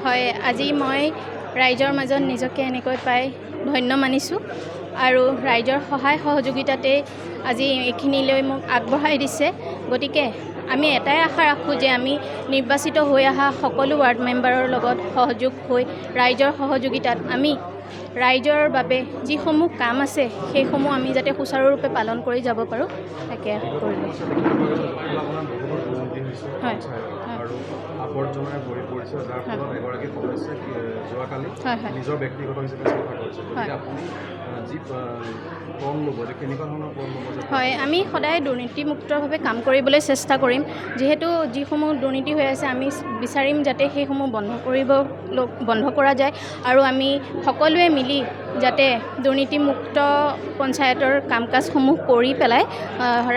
হয়, আজি মই ৰাইজৰ মাজত নিজকে এনেকৈ পাই ধন্য মানিছোঁ আৰু ৰাইজৰ সহায় সহযোগিতাতে আজি এইখিনিলৈ মোক আগবঢ়াই দিছে। গতিকে আমি এটাই আশা ৰাখোঁ যে আমি নিৰ্বাচিত হৈ অহা সকলো ৱাৰ্ড মেম্বাৰৰ লগত সহযোগ হৈ ৰাইজৰ সহযোগিতাত আমি ৰাইজৰ বাবে যিসমূহ কাম আছে সেইসমূহ আমি যাতে সুচাৰুৰূপে পালন কৰি যাব পাৰোঁ তাকে আশা কৰিলোঁ। হয় আৰু আৱৰ্জনাৰে ভৰি পৰিছে, যাৰ ফলত এগৰাকী সদস্যই যোৱাকালি নিজৰ ব্যক্তিগত হিচাপে চাফা কৰিছে। গতিকে আপুনি যি পণ ল'ব, কেনেকুৱা ধৰণৰ পণ ল'ব? হয়, আমি সদায় দুৰ্নীতিমুক্তভাৱে কাম কৰিবলৈ চেষ্টা কৰিম। যিহেতু যিসমূহ দুৰ্নীতি হৈ আছে আমি বিচাৰিম যাতে সেইসমূহ বন্ধ কৰা যায় আৰু আমি সকলোৱে মিলি যাতে দুৰ্নীতিমুক্ত পঞ্চায়তৰ কাম কাজসমূহ কৰি পেলাই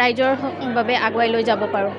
ৰাইজৰ বাবে আগুৱাই লৈ যাব পাৰোঁ।